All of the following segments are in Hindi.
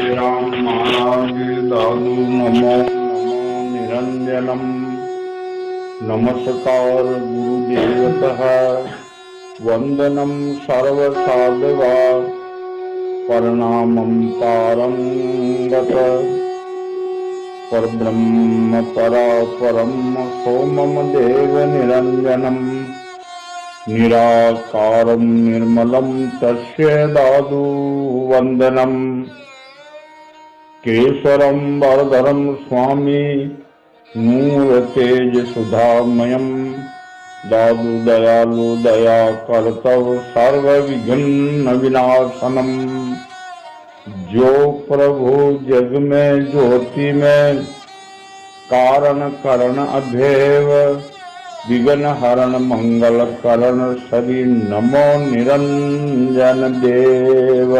श्री राम महाराज दादू नमो नमो निरंजनम। नमस्कार गुरुदेवतः वंदनम सर्वसाधवा प्रणामं पारंगत परब्रह्म परापरम सोमम देव निरंजनम निराकारं निर्मलं तस्य दादु वंदनम। केशरं वरदरं स्वामी नूरतेज सुधामयं दादु दयालु दया कर्तव सर्व विघ्न विनाशनम। जो प्रभु जग में ज्योति में कारण करण अभेव विघ्न हरण मंगल करण श्री नमो निरंजन देव।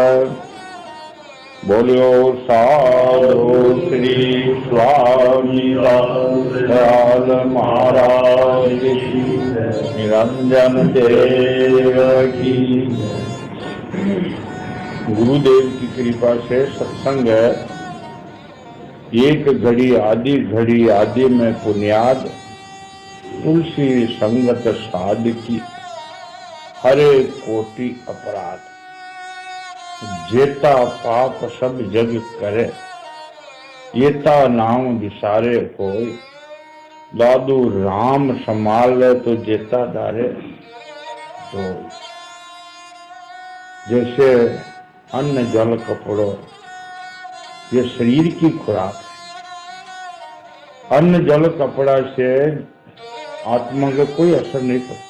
बोलियो साधु श्री स्वामी दयाल महाराज निरंजन देव की। गुरुदेव की कृपा से सत्संग एक घड़ी आदि में पुण्याद तुलसी संगत साध की हरे कोटि अपराध। जेता पाप सब जग करे येता नाम विसारे कोई। दादू राम संभाले तो जेता डारे तो। जैसे अन्न जल कपड़ो ये शरीर की खुराक है। अन्न जल कपड़ा से आत्मा का कोई असर नहीं पड़ता।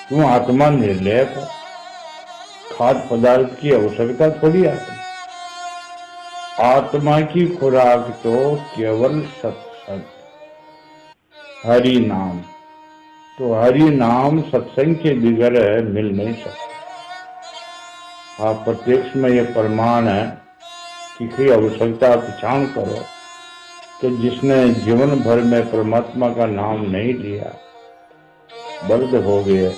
क्यों? आत्मा निर्लेप है। खाद्य पदार्थ की आवश्यकता थोड़ी आत्मा की खुराक तो केवल सत्संग हरि नाम। तो हरि नाम सत्संग के बिगड़ मिल नहीं सकता। आप प्रत्यक्ष में यह प्रमाण है कि कोई आवश्यकता पहचान करो कि जिसने जीवन भर में परमात्मा का नाम नहीं लिया बर्द हो गए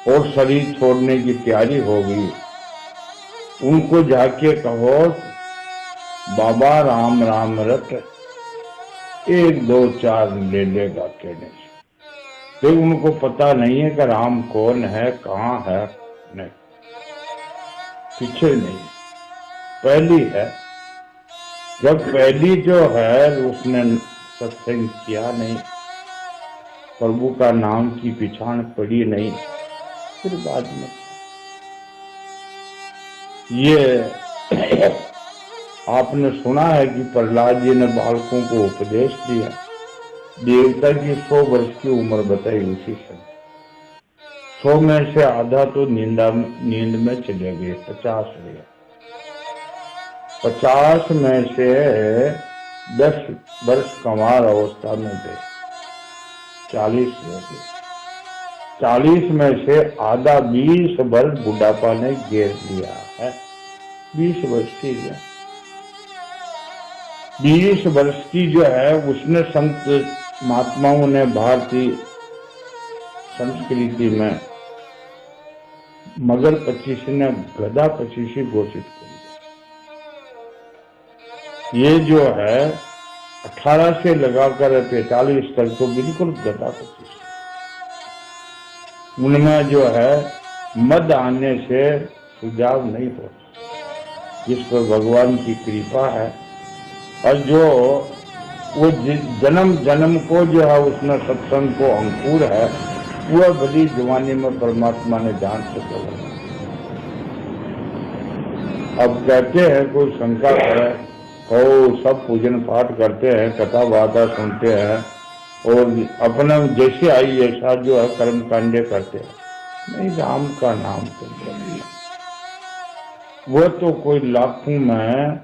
और शरीर छोड़ने की तैयारी हो गई। उनको जाके कहो बाबा राम राम रट 1 2 4 ले लेगा कहने से। फिर उनको पता नहीं है कि राम कौन है, कहाँ है, नहीं पीछे नहीं पहली है। जब पहली जो है उसने सत्संग किया नहीं, प्रभु का नाम की पहचान पड़ी नहीं, फिर बाद में ये आपने सुना है कि प्रहलाद जी ने बालकों को उपदेश दिया। देवता की 100 वर्ष की उम्र बताई उसी समय। 100 में से आधा तो नींद में चले गए, 50 रहे। 50 में से 10 वर्ष कमार अवस्था में थे, 40 रह गए। 40 में से आधा 20 वर्ष बुढ़ापा ने घेर लिया है। 20 वर्ष की है, 20 वर्ष की जो है उसने संत महात्माओं ने भारतीय संस्कृति में मगर 25 ने गधा 25 घोषित कर। ये जो है 18 से लगाकर 45 तक तो बिल्कुल गधा 25। उनमें जो है मद आने से सुझाव नहीं होता। जिस पर भगवान की कृपा है और जो वो जन्म जन्म को जो है उसमें सत्संग को अंकुर है, वह बड़ी जवानी में परमात्मा ने जान से बोला। अब कहते हैं कोई शंका करे ओ सब पूजन पाठ करते हैं, कथा वार्ता सुनते हैं और अपना जैसे आई ऐसा जो है कर्म कांडे करते हैं। नहीं, राम का नाम तो वो तो कोई लाखों में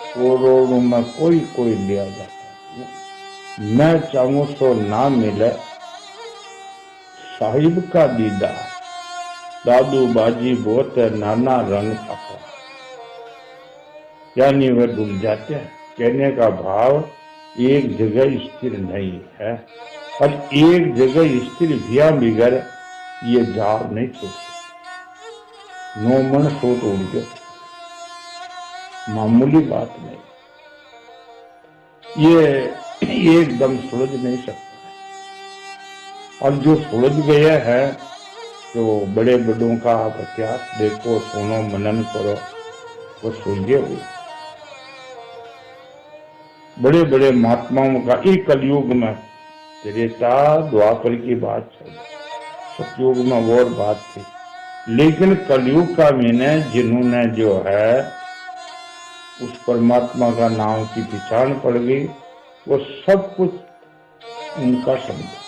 करोड़ों में कोई लिया जाता है। मैं चाहूं तो ना मिले साहिब का दीदार। दादू बाजी बहुत है, नाना रंग अपा, यानी वे डूब जाते हैं। कहने का भाव एक जगह स्थिर नहीं है और एक जगह स्थिर भिया बिगर ये जाल नहीं छूट सकती। 9 मन सोट उड़ गए। मामूली बात नहीं, ये एकदम सुलझ नहीं सकता है। और जो सुलझ गया है तो बड़े बड़ों का आप इतिहास देखो, सुनो, मनन करो, वो सुलझे हुए। बड़े बड़े महात्माओं का एक कलयुग में, त्रेता द्वापर की बात चल, सतयुग में और बात थी, लेकिन कलयुग का मैंने जिन्होंने जो है उस परमात्मा का नाम की पहचान पड़ गई, वो सब कुछ उनका समझा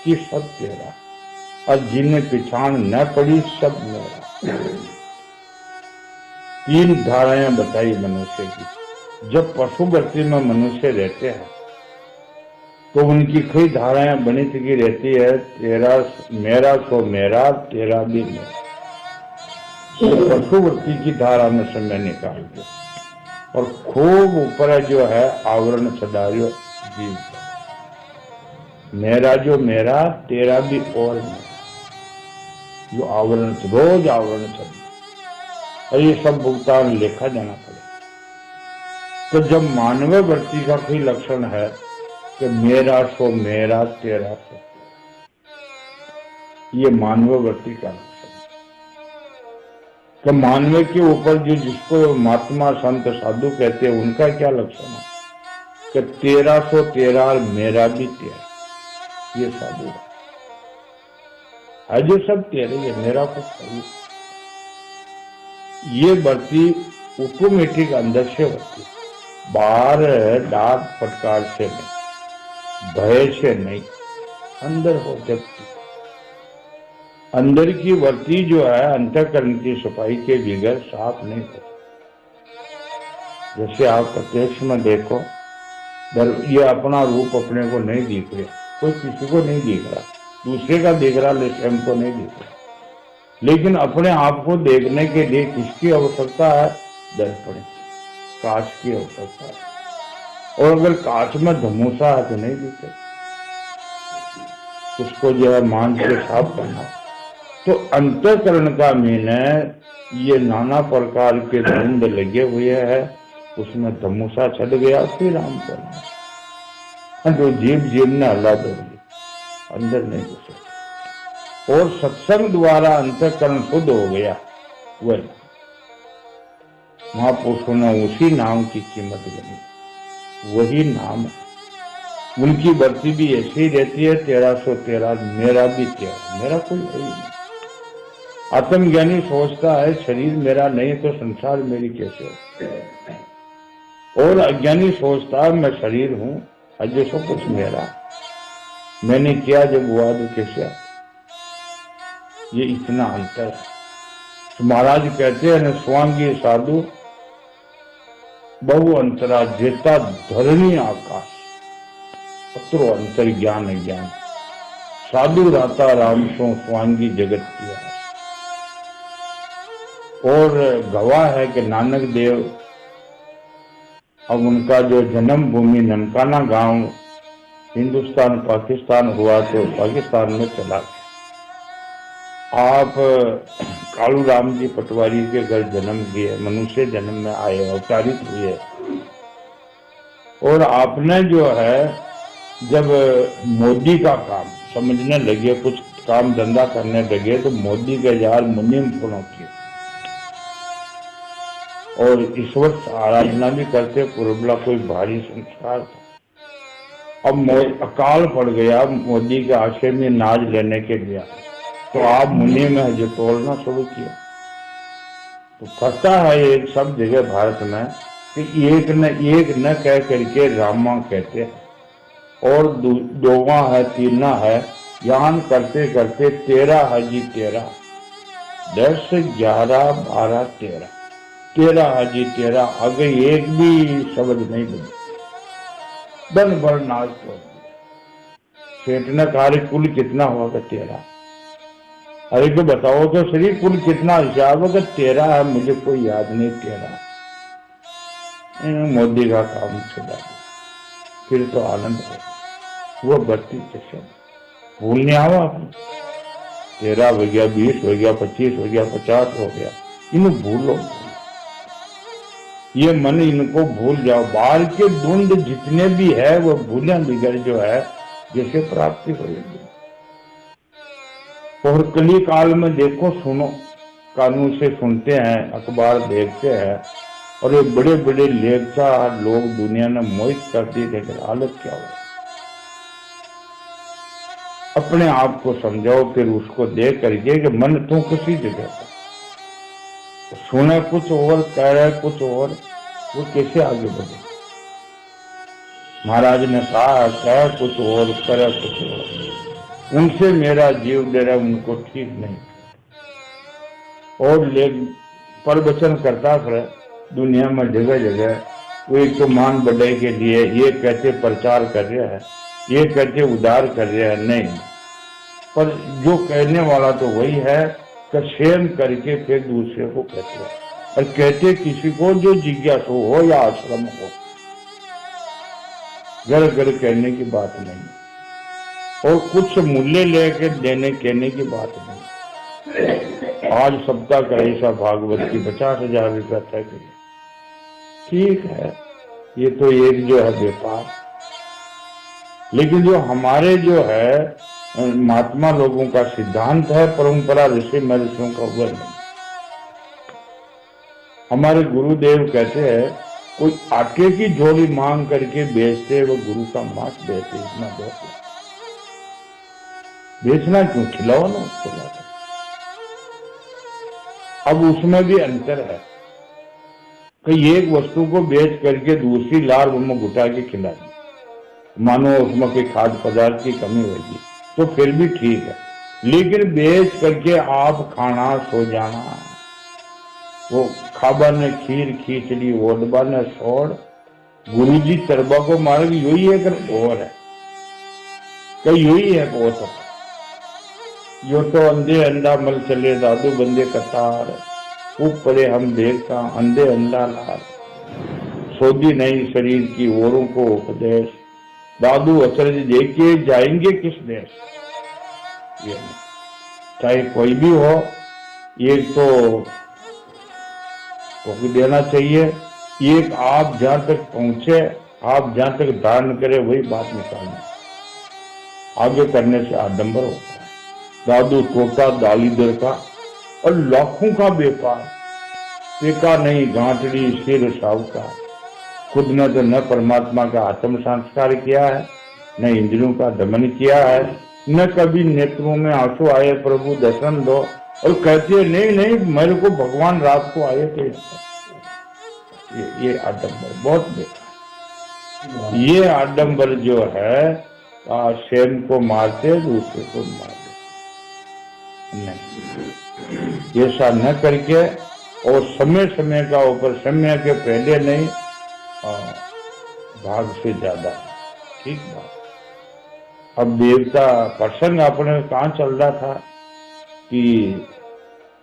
कि सब तेरा, और जिन्हें पहचान न पड़ी सब मेरा। 3 धाराएं बताई मनुष्य की। जब पशु वृत्ति में मनुष्य रहते हैं तो उनकी कई धाराएं बनी थी रहती है, तेरा मेरा सो मेरा, तेरा भी मेरा। तो पशु वृत्ति की धारा में समय निकाल दिया और खूब ऊपर जो है आवरण चढ़ा दियो जीव, मेरा जो मेरा, तेरा भी और मेरा, जो आवरण रोज आवरण चढ़, और ये सब भुगतान लेखा जाना पड़े। तो जब मानव वृत्ति का कोई लक्षण है कि मेरा सो मेरा, तेरा सो, ये मानव वृत्ति का लक्षण। तो मानव के ऊपर जो जिसको महात्मा संत साधु कहते हैं, उनका क्या लक्षण है कि तेरा सो तेरा और मेरा भी तेरा। ये साधु है जो सब तेरे, ये मेरा कुछ नहीं। ये वृत्ति ऑटोमेटिक अंदर से होती, बाहर डांट फटकार से नहीं, भय से नहीं, अंदर हो सकती। अंदर की वृत्ति जो है अंतःकरण की सफाई के बगैर साफ नहीं होती। जैसे आप प्रत्यक्ष में देखो, ये अपना रूप अपने को नहीं दिख रहा, कोई किसी को नहीं दिख रहा, दूसरे का दिख रहा, लेकिन हमको नहीं दिख रहा। लेकिन अपने आप को देखने के लिए किसकी आवश्यकता है? दर्पण, कांच की आवश्यकता है। और अगर कांच में धमूसा है तो नहीं दिखे, उसको जो है मान से साफ करना। तो अंतःकरण का मीन है, ये नाना प्रकार के धुंध लगे हुए हैं, उसमें धमूसा चढ़ गया, फिर राम को नाम, जो जीव ने अल्लाह दे अंदर नहीं घुसे। और सत्संग द्वारा अंतःकरण शुद्ध हो गया, वही महापुरुषों ने उसी नाम की कीमत बनी, वही नाम है। उनकी वृत्ति भी ऐसी रहती है, तेरा सो तेरा, मेरा भी तेरा, मेरा कोई है ही नहीं। आत्मज्ञानी सोचता है शरीर मेरा नहीं तो संसार मेरी कैसे हो, और अज्ञानी सोचता है मैं शरीर हूं, अजय सब कुछ मेरा, मैंने किया जब हुआ तो कैसे। ये इतना अंतर है। तो महाराज कहते हैं स्वांगी साधु बहु अंतरा जेता धरणी आकाश, अत्रो अंतर ज्ञान ज्ञान, साधु राता राम सो स्वांगी जगत किया। और गवाह है कि नानक देव, अब उनका जो जन्म भूमि ननकाना गांव हिंदुस्तान पाकिस्तान हुआ तो पाकिस्तान में चला गया। आप कालू राम जी पटवारी के घर जन्म लिए, मनुष्य जन्म में आए, अवतारित हुए। और आपने जो है जब मोदी का काम समझने लगे, कुछ काम धंधा करने लगे, तो मोदी के यार मुनिम पुनः किए और ईश्वर आराधना भी करते। पुरबला कोई भारी संस्कार था। अब अकाल पड़ गया, मोदी के आश्रय में नाज लेने के लिए, तो आप मुनि में जो तोड़ना शुरू किया। तो पता है एक सब जगह भारत में कि एक न कह करके रामा कहते हैं, और दोवा है, तीना है, यान करते करते 13 है जी 13, 10, 11, 12, 13 है जी 13, आगे एक भी शब्द नहीं बने, बन भर नाच तोड़ दिया। सेठ ने कार्य कुल कितना होगा? 13। अरे को बताओ तो श्री कुल कितना हिसाब होगा? 13 है, मुझे कोई याद नहीं। 13 मोदी का काम छुड़ा दिया, फिर तो आनंद है। वो 32 भूलने आओ आप, 13 हो गया, 20 हो गया, 25 हो गया, 50 हो गया, इन्हें भूलो। ये मन इनको भूल जाओ। बाहर के द्वंद जितने भी है वो भूलिया बिगड़ जो है जैसे प्राप्ति होगी। और कली काल में देखो, सुनो, कानून से सुनते हैं, अखबार देखते हैं, और ये बड़े बड़े लेखचार लोग दुनिया ने मोहित कर दी, लेकिन हालत क्या हो। अपने आप को समझाओ, फिर उसको देख करके कि मन तो किसी जगह पर सुने कुछ और, कह रहे कुछ और, वो कैसे आगे बढ़े। महाराज ने कहा कह कुछ और, करे कुछ और, उनसे मेरा जीव डरा, उनको ठीक नहीं। और प्रवचन करता फिर दुनिया में जगह जगह। वो एक तो मान बढ़ाई के लिए ये कहते प्रचार कर रहा है, ये कहते उद्धार कर रहा है, नहीं, पर जो कहने वाला तो वही है कि शेम करके फिर दूसरे को कहते हैं। और कहते किसी को जो जिज्ञासु हो या आश्रम हो, घर घर कहने की बात नहीं, और कुछ मूल्य लेके देने कहने की बात नहीं। आज सप्ताह का ऐसा भागवत की 50,000 रुपया तय करिए, ठीक है, ये तो एक जो है व्यापार। लेकिन जो हमारे जो है महात्मा लोगों का सिद्धांत है, परंपरा ऋषि महर्षियों का वह नहीं। हमारे गुरुदेव कहते हैं कोई आटे की झोली मांग करके बेचते, वो गुरु का मांस बेचते, इतना बहुत बेचना क्यों, खिलाओ ना उसको लाकर। अब उसमें भी अंतर है कि एक वस्तु को बेच करके दूसरी लार में घुटा के खिला दी, मानो उसमें कोई खाद्य पदार्थ की कमी होगी तो फिर भी ठीक है। लेकिन बेच करके आप खाना सो जाना, वो खाबा ने खीर खींचड़ी ओडबा ने छोड़, गुरुजी तरबा को मार्ग यही है कर और है, कई यही है वो तो। यो तो अंधे अंडा मल चले दादू बंदे कतार, ऊपरे हम देखता अंधे अंडा लार, सोधी नहीं शरीर की औरों को उपदेश, दादू अचरज देखे जाएंगे किस देश। ये चाहे कोई भी हो, एक तो देना चाहिए, एक आप जहां तक पहुंचे, आप जहां तक धारण करे वही बात निकालना, आगे करने से आडंबर होता है। दादू टोटा दालीदर का और लाखों का व्यापार, पेका नहीं गांठड़ी सिर सावकार, खुद ने तो न परमात्मा का आत्म संस्कार किया है, न इंद्रियों का दमन किया है, न कभी नेत्रों में आंसू आए प्रभु दर्शन दो, और कहते हैं नहीं नहीं मेरे को भगवान रात को आए थे। ये आडंबर बहुत बेकार। ये आडंबर जो है शेम को मारते दूसरे को मारते नहीं, ऐसा न करके, और समय समय का ऊपर, समय के पहले नहीं भाग से ज्यादा, ठीक बात। अब देवता प्रसंग अपने कहाँ चल रहा था कि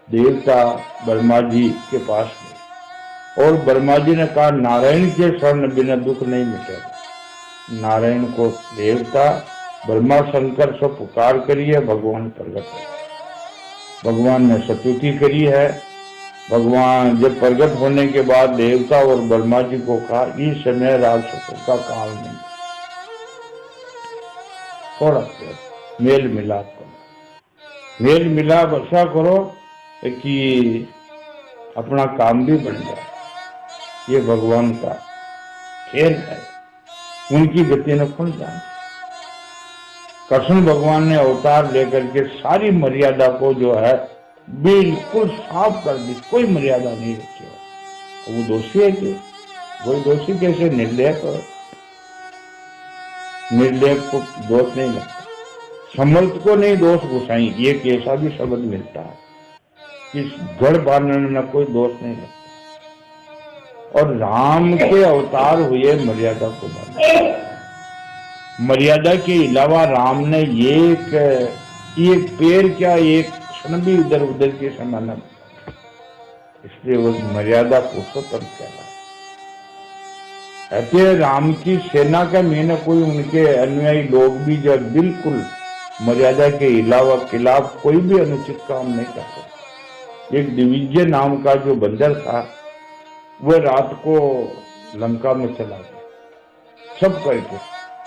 देवता ब्रह्मा जी के पास गए, और ब्रह्मा जी ने कहा नारायण के शरण बिना दुख नहीं मिटेगा। नारायण को देवता ब्रह्मा शंकर से पुकार करिए, भगवान प्रकट है। भगवान ने स्तुति करी है। भगवान जब प्रकट होने के बाद देवता और ब्रह्मा जी को कहा इस समय राक्षसों का काल नहीं, थोड़ा मेल मिलाप करो, मेल मिलाप ऐसा करो कि अपना काम भी बन जाए। ये भगवान का खेल है, उनकी गति न खुल जाए। कृष्ण भगवान ने अवतार लेकर के सारी मर्यादा को जो है बिल्कुल साफ कर दी, कोई मर्यादा नहीं रखी हो। वो दोषी है कि वही दोषी कैसे निर्लेप, निर्लेप को दोष नहीं लगता, समर्थ को नहीं दोष घुसाई, ये कैसा भी शब्द मिलता है, इस गढ़ बांधने में कोई दोष नहीं लगता। और राम के अवतार हुए मर्यादा को बांधा, मर्यादा के अलावा राम ने एक पैर क्या एक क्षण भी इधर उधर के समान, इसलिए वो मर्यादा पुरुषोत्तम कहलाए। कहते राम की सेना का मैंने कोई उनके अनुयायी लोग भी जब बिल्कुल मर्यादा के अलावा खिलाफ कोई भी अनुचित काम नहीं करते। एक दिग्विजय नाम का जो बंदर था, वह रात को लंका में चला गया, सब करके।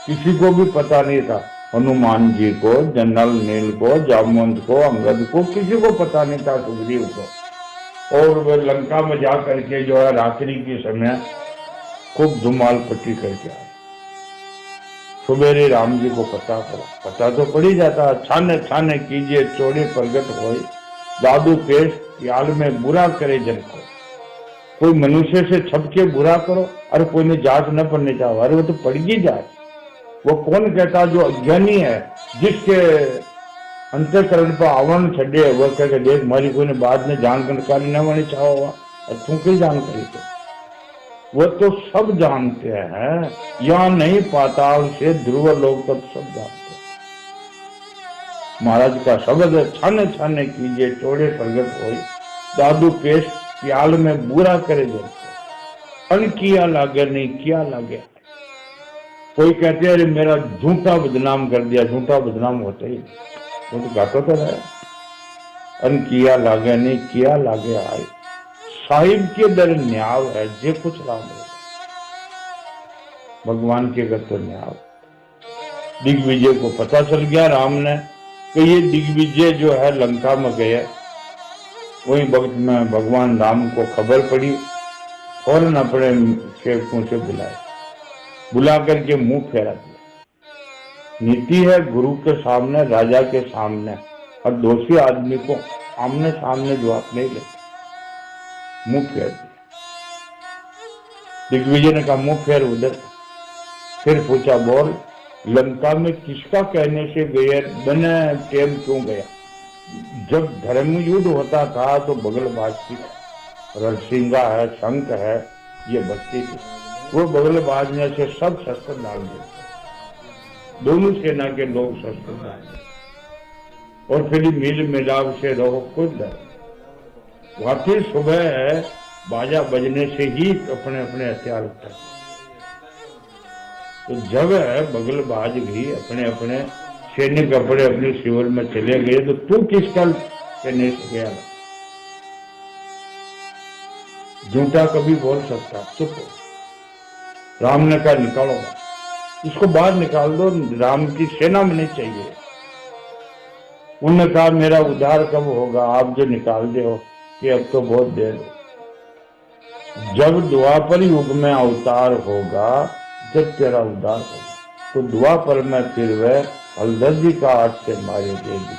किसी को भी पता नहीं था, हनुमान जी को, जनरल नील को, जामवंत को, अंगद को, किसी को पता नहीं था, सुग्रीव को। और वह लंका में जा करके जो है रात्रि के समय खूब धुमाल पट्टी करके आए। सुबेरे राम जी को पता तो पड़ ही जाता। छाने छाने कीजिए चौड़े प्रगट होए, दादू पेश प्याल में बुरा करे जन को। कोई मनुष्य से छपके बुरा करो, अरे कोई ने जांच न पढ़ने चाहो, अरे वो तो पड़गी जांच। वो कौन कहता जो अज्ञानी है, जिसके अंतःकरण पर आवरण छड़े, वह कह देख मारी कोई ने बाद में जानकारी न होनी चाहो, तू की जानकारी तो वो तो सब जानते हैं। यहाँ नहीं पाताल से ध्रुव लोग तब सब जानते हैं। महाराज का शब्द है, छाने छाने कीजिए चौड़े प्रगट होए, दादू पेश प्याल में बुरा करे जैसे। अन किया लागे नहीं किया लागे। कोई कहते हैं अरे मेरा झूठा बदनाम कर दिया, झूठा बदनाम होता ही वो तो गाता तो रहे। अन किया लागे नहीं किया लागे आए, साहिब के दर न्याव है जे कुछ राम है। भगवान के घर तो न्याव। दिग्विजय को पता चल गया राम ने कि ये दिग्विजय जो है लंका में गए। वही वक्त में भगवान राम को खबर पड़ी, फौरन अपने सेवकों से बुला करके मुंह फेरा दिया। नीति है गुरु के सामने, राजा के सामने और दोषी आदमी को आमने सामने जवाब नहीं लेते, मुंह फेर दिया। दिग्विजय ने कहा मुंह फेर उधर। फिर पूछा बोल, लंका में किसका कहने से गए, बने टेम क्यों गया? जब धर्म युद्ध होता था तो बगलबाज की रसिंगा है, शंख है, ये बस्ती थी। वो बगलबाज ने से सब शस्त्र डाल दिए, दोनों सेना के लोग शस्त्र डाल दिए और फिर मिल मिलाप से रहो खुद। वाकई सुबह बाजा बजने से ही अपने अपने हथियार उठाए। तो जब बगलबाज भी अपने अपने सैनिक अपने अपने शिविर में चले गए, तो तू किस कल कहने से गया? झूठा कभी बोल सकता, चुप। राम ने कहा निकालो, इसको बाहर निकाल दो, राम की सेना में नहीं चाहिए। उन्होंने कहा मेरा उद्धार कब होगा? आप जो निकाल दे हो कि अब तो बहुत देर हो। जब द्वापर युग में अवतार होगा, जब तेरा उद्धार होगा, तो द्वापर में फिर वह हलदर्जी का हाथ से मारे देगी।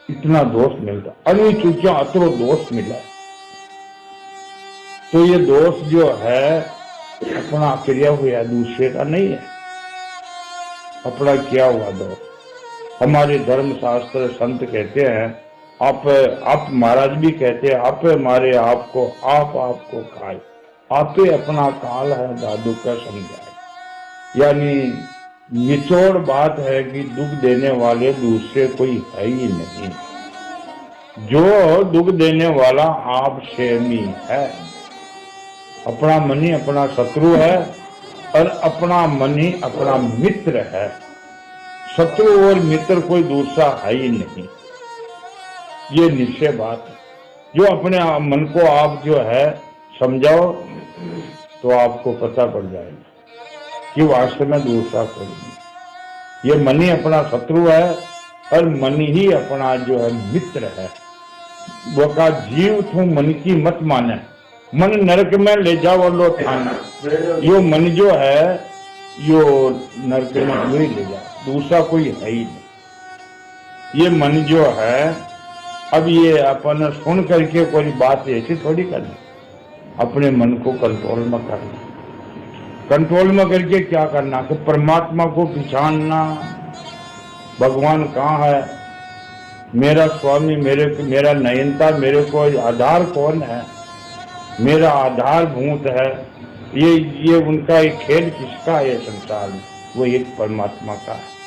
इतना दोष मिलता, अरे चूंकि अतरो दोष मिला। तो ये दोष जो है अपना क्रिया हुआ, दूसरे का नहीं है, अपना किया हुआ दोष। हमारे धर्म शास्त्र संत कहते हैं, आप महाराज भी कहते हैं, आप मारे आपको आप आपको खाए, आपे अपना काल है दादू का समझाए। यानी निचोड़ बात है कि दुख देने वाले दूसरे कोई है ही नहीं, जो दुख देने वाला आप सेमी है। अपना मन ही अपना शत्रु है और अपना मन ही अपना मित्र है। शत्रु और मित्र कोई दूसरा है ही नहीं, ये निश्चय बात है। जो अपने मन को आप जो है समझाओ तो आपको पता पड़ जाएगा कि वास्तव में दूसरा कोई नहीं। ये मन ही अपना शत्रु है और मन ही अपना जो है मित्र है। वो का जीव तू मन की मत माने, मन नरक में ले जाओ लो थाना। यो मन जो है यो नरक में नहीं ले जा, दूसरा कोई है ही नहीं। ये मन जो है, अब ये अपन सुन करके कोई बात ऐसी थोड़ी करनी, अपने मन को कंट्रोल में करना। कंट्रोल में करके क्या करना कि परमात्मा को पहचानना, भगवान कहाँ है, मेरा स्वामी, मेरा नयनता, मेरे को आधार कौन है, मेरा आधारभूत है। ये उनका एक खेल किसका है संसार में? वो एक परमात्मा का है।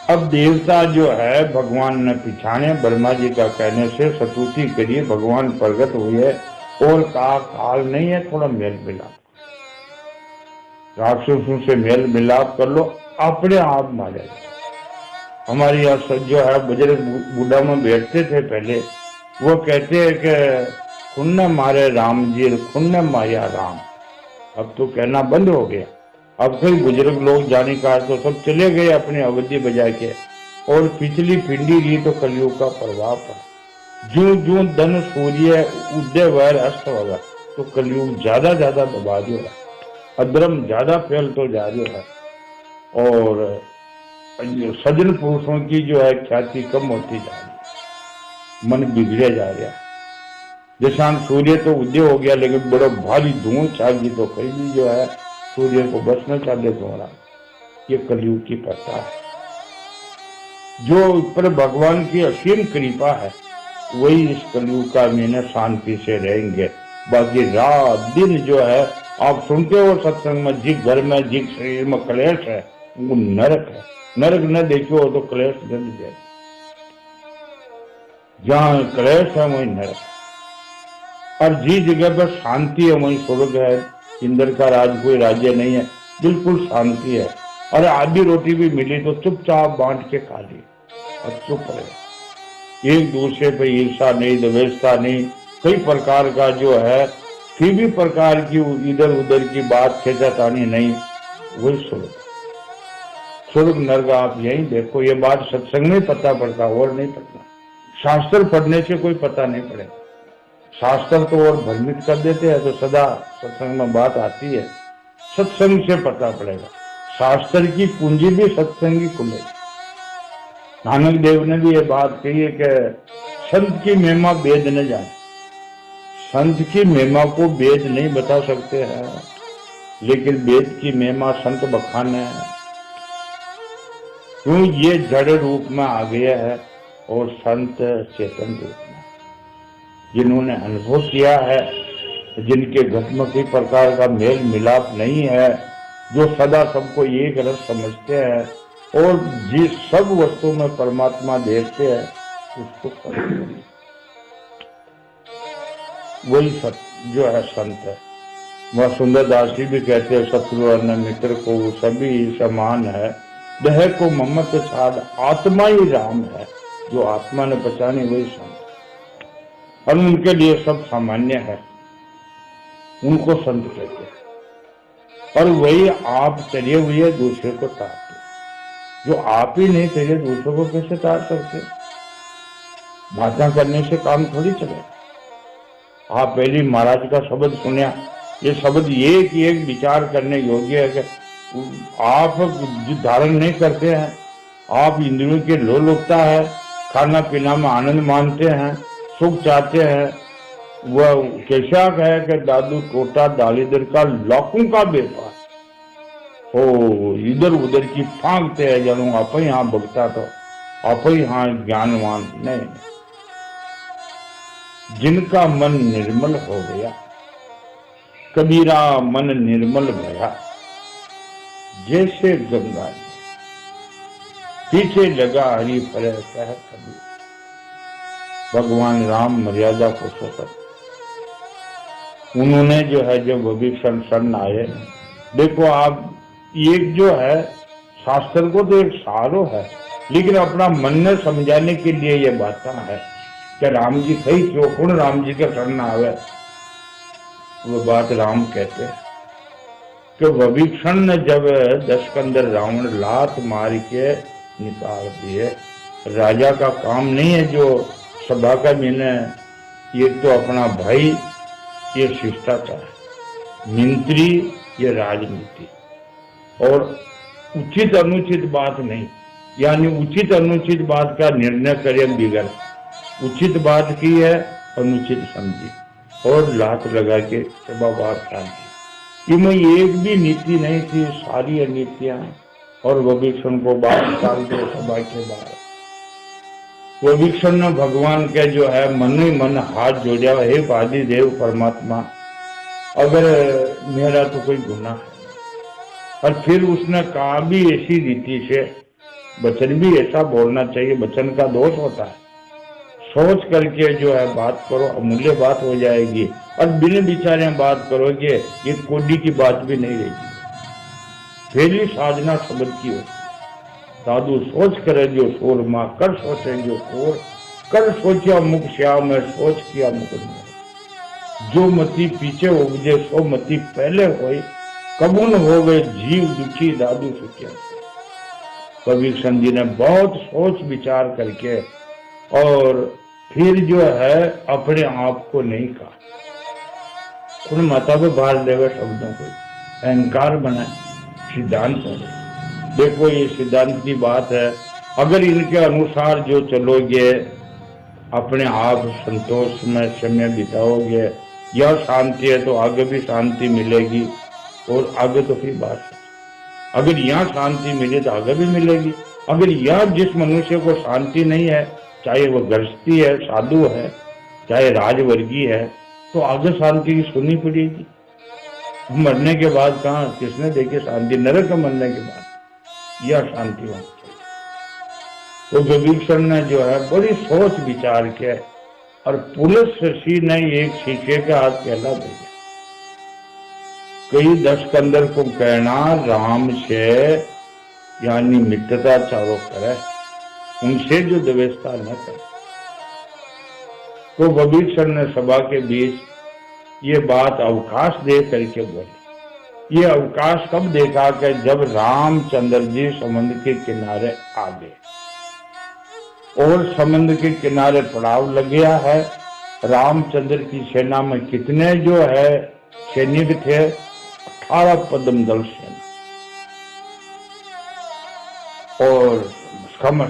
अब देवता जो है भगवान ने पिछाने, ब्रह्मा जी का कहने से स्तुति करिए, भगवान प्रगट हुए और का काल नहीं है, थोड़ा मेल मिलाप, राक्षसों से मेल मिलाप कर लो, अपने आप मारे। हमारे यहाँ जो है बुजुर्ग बूढ़ा में बैठते थे पहले, वो कहते हैं कि खुन्न मारे राम जी, खुन्न माया राम। अब तो कहना बंद हो गया। अब कई बुजुर्ग लोग जाने का तो सब चले गए अपने अवधि बजा के, और पिछली पिंडी ली तो कलयुग का प्रभाव पड़ा। जो जो धन सूर्य उदय वर अस्त होगा तो कलयुग ज्यादा दबा जो है, अधर्म ज्यादा फैल तो जा रही है, और सज्जन पुरुषों की जो है ख्याति कम होती जा रही है, मन बिगड़े जा रहा है। जैसा सूर्य तो उदय हो गया लेकिन बड़ा भारी धुआं छा गई, तो कहीं भी जो है सूर्य को बस न चाले तुम्हारा। ये कलयुग की प्रथा है। जो ऊपर भगवान की असीम कृपा है वही इस कलयुग का महीने शांति से रहेंगे। बाकी रात दिन जो है आप सुनते हो सत्संग में, जिस घर में जिस शरीर में क्लेश है वो नरक है। नरक न देखो तो क्लेश न जाए, जहाँ क्लेश है वही नरक है, और जिस जगह पर शांति है वही स्वर्ग है। इंद्र का राज कोई राज्य नहीं है, बिल्कुल शांति है। और आधी रोटी भी मिली तो चुपचाप बांट के खा ली और चुप रहे। एक दूसरे पे ईर्षा नहीं, द्वेषता नहीं, कई प्रकार का जो है किसी भी प्रकार की इधर उधर की बात खेचातानी नहीं, वही स्वर्ग। स्वर्ग नर्क आप यही देखो। ये बात सत्संग में पता पड़ता और नहीं पड़ता, शास्त्र पढ़ने से कोई पता नहीं पड़ेगा। शास्त्र तो और भ्रमित कर देते हैं, तो सदा सत्संग में बात आती है, सत्संग से पता पड़ेगा। शास्त्र की कुंजी भी सत्संग की खुलेगी। नानक देव ने भी ये बात कही है कि संत की महिमा वेद न जाने। संत की महिमा को वेद नहीं बता सकते हैं, लेकिन वेद की महिमा संत बखान है, क्यों ये जड़ रूप में आ गया है, और संत चेतन रूप में जिन्होंने अनुभव किया है, जिनके घट में किसी प्रकार का मेल मिलाप नहीं है, जो सदा सबको एक रस समझते हैं, और जिस सब वस्तु में परमात्मा देखते हैं, उसको संत, वही सत्य जो है संत है। वह सुंदरदास जी भी कहते हैं, शत्रु अन्य मित्र को सभी समान है, देह को ममत साध आत्मा ही राम है। जो आत्मा ने पहचानी वही संत, और उनके लिए सब सामान्य है, उनको संत कहते हैं। और वही आप चले हुए दूसरे को तारते। जो आप ही नहीं चले दूसरों को कैसे तार सकते? बातें करने से काम थोड़ी चले। आप पहले महाराज का शब्द सुनिया, ये शब्द एक विचार करने योग्य है कि आप जो धारण नहीं करते हैं, आप इंद्रियों के लोलुपता है, खाना पीना में आनंद मानते हैं, सुख चाहते हैं, वह कैसा है कि दादू टोटा दालीदर का लाखों का व्यापार हो, इधर उधर की फांकते हैं। जानू आप ही यहाँ भगता तो आप ही यहाँ ज्ञानवान नहीं। जिनका मन निर्मल हो गया, कबीरा मन निर्मल भया, जैसे गंगा पीछे लगा हरी फल कह कबीर। भगवान राम मर्यादा पुरुषोत्तम, उन्होंने जो है जब विभीषण शरण आए, देखो आप एक जो है शास्त्र को तो एक सारो है, लेकिन अपना मन ने समझाने के लिए ये बात है कि राम जी सही क्यों कौन राम जी के शरण आवे। वो बात राम कहते हैं कि विभीषण ने जब दशकंदर रावण लात मार के निकाल दिए, राजा का काम नहीं है जो सभा का मैंने ये तो अपना भाई, ये शिष्टाचार, मंत्री ये राजनीति, और उचित अनुचित बात नहीं, यानी उचित अनुचित बात का निर्णय करें बिगड़, उचित बात की है अनुचित समझी और लात लगा के सभा बात शांति। इनमें एक भी नीति नहीं थी, सारी अनीतियां। और विभीषण को 12 साल के सभा के बाद विभीषण ने भगवान के जो है मन ही मन हाथ जोड़ा, हे आदि देव परमात्मा, अगर मेरा तो कोई गुनाह है। और फिर उसने कहा भी ऐसी रीति से, वचन भी ऐसा बोलना चाहिए, वचन का दोष होता है, सोच करके जो है बात करो, अमूल्य बात हो जाएगी। और बिना विचारे बात करोगे ये कोडी की बात भी नहीं रहेगी। पहली साधना शब्द की होती, साधु सोच करे जो शोर, माँ कर सोचे जो शोर, कर सोचा मुख श्याम में सोच किया मुकुंद। जो मती पीछे उपजे सो मती पहले होई, कबून हो गए जीव दुखी दादू सुखिया। कबीर जी ने बहुत सोच विचार करके और फिर जो है अपने आप को नहीं कहा, उन माता पे बाहर देवे शब्दों को अहंकार बनाए, सिद्धांत है। देखो ये सिद्धांत की बात है, अगर इनके अनुसार जो चलोगे, अपने आप संतोष में समय बिताओगे, यह शांति है तो आगे भी शांति मिलेगी, और आगे तो फिर बात है, अगर यहाँ शांति मिले तो आगे भी मिलेगी। अगर यह जिस मनुष्य को शांति नहीं है, चाहे वह गृहस्थी है, साधु है, चाहे राजवर्गीय है, तो आगे शांति की सुननी पड़ेगी। मरने के बाद कहाँ किसने देखी शांति? नरक मरने के बाद यह शांति होनी चाहिए। तो विभीषण ने जो है बड़ी सोच विचार के, और पुलिस ऋषि ने एक शीशे के हाथ कहला भेजा, कई 10 कंदर को कहना राम से यानी मित्रता चारों करे, उनसे जो द्वेषता न करे। तो विभीषण ने सभा के बीच ये बात अवकाश दे करके बोले। ये अवकाश कब देखा कि जब रामचंद्र जी समुद्र के किनारे आ गए, और समुद्र के किनारे पड़ाव लग गया है। रामचंद्र की सेना में कितने जो है सैनिक थे? 18 पद्म दल सेना। और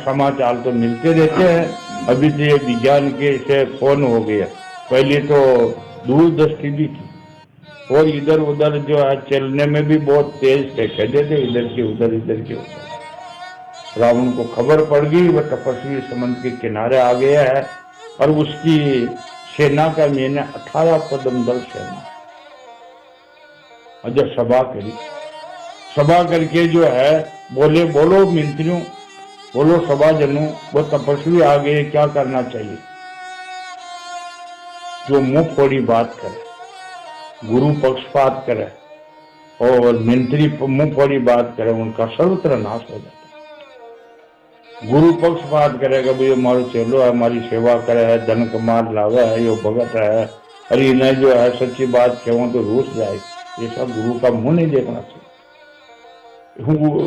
समाचार तो मिलते रहते हैं, अभी तो ये विज्ञान के से फोन हो गया, पहले तो दूरदृष्टि भी थी, और इधर उधर जो है चलने में भी बहुत तेज थे, कहते थे इधर के उधर इधर के उधर। रावण को खबर पड़ गई, वह तपस्वी समुद्र के किनारे आ गया है, और उसकी सेना का मैंने 18 पद्म दल सेना। और जब सभा करी, सभा करके जो है बोले, बोलो मंत्रियों, बोलो सभाजनों, वो तपस्वी आ गए, क्या करना चाहिए? जो मुंह फोड़ी बात करे, गुरु पक्षपात करे और मंत्री मुंह फोड़ी बात करे, उनका सर्वत्र नाश हो जाता है। गुरु पक्षपात करेगा, भाई हमारो चेलो है, हमारी सेवा करे है, धन कमार लावे है, यो भगत है, अरे इन्हें जो है सच्ची बात कहूं तो रूस जाए, ये सब गुरु का मुंह नहीं देखना चाहिए।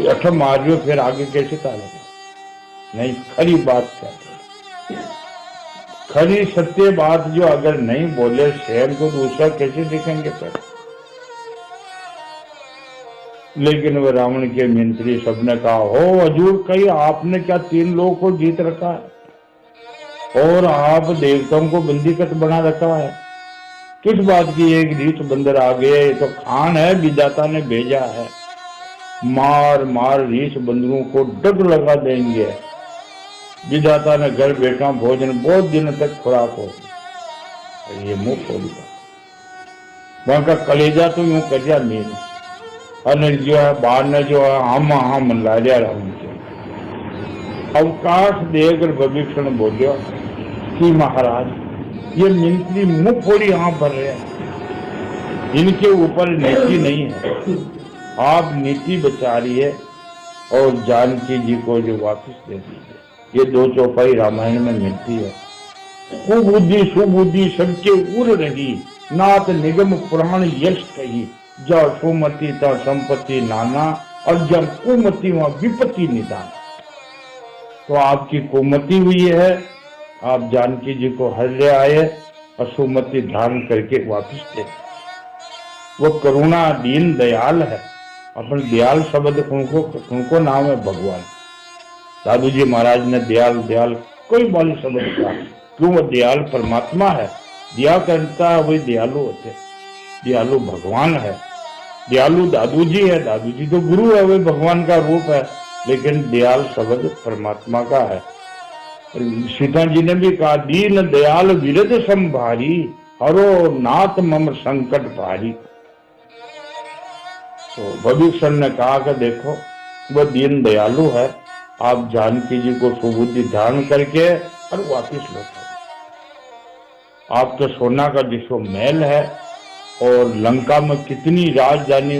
अच्छा मारियो फिर आगे कैसे तारेगा? नहीं, खरी बात कहते, खरी सत्य बात जो अगर नहीं बोले शहर को, दूसरा कैसे देखेंगे फिर? लेकिन वह रावण के मंत्री सबने कहा, हो हजूर, कहीं आपने क्या 3 लोगों को जीत रखा है और आप देवताओं को बंदीकट बना रखा है? किस बात की एक रीछ बंदर आ गए? ये तो खान है, विधाता ने भेजा है, मार मार रीछ बंदरों को डग लगा देंगे। विधाता ने घर बैठा भोजन बहुत दिन तक खुराक हो। ये मुंह खोली बात, वहां का कलेजा तो यूं कजा मीन, और जो है बाहर ने जो है हम ला लिया राम के। अवकाश देकर विभीषण बोलियो कि महाराज, ये मंत्री मुंह फोड़ी यहाँ भर रहे हैं, इनके ऊपर नीति नहीं है, आप नीति बचा रही है और जानकी जी को जो वापस दे दीजिए। ये 2 चौपाई रामायण में मिलती है। कुबुद्धि सुबुद्धि सबके उड़ रही, नाथ निगम पुराण यश कही, जा सुमति ता संपत्ति नाना, और जब कुमति वहां विपत्ति निदान। तो आपकी कुमति हुई है, आप जानकी जी को हर ले आए और सुमति धारण करके वापिस दे। वो करुणा दीन दयाल है, अपन दयाल शब्द उनको नाम है भगवान। दादू जी महाराज ने दयाल दयाल कोई बाली शब्द कहा, क्यों? वो दयाल परमात्मा है, दया करता है वही दयालु होते, दयालु भगवान है। दयालु दादू जी है, दादू जी तो गुरु है, वही भगवान का रूप है, लेकिन दयाल शब्द परमात्मा का है। सीता जी ने भी कहा, दीन दयाल विरद संभारी, हरो नाथ मम संकट भारी। तो विभीषण ने कहा कि देखो वह दीन दयालु है, आप जानकी जी को सुबुद्धि धारण करके और वापिस लौटो। आप तो सोना का जिसको महल है, और लंका में कितनी राजधानी,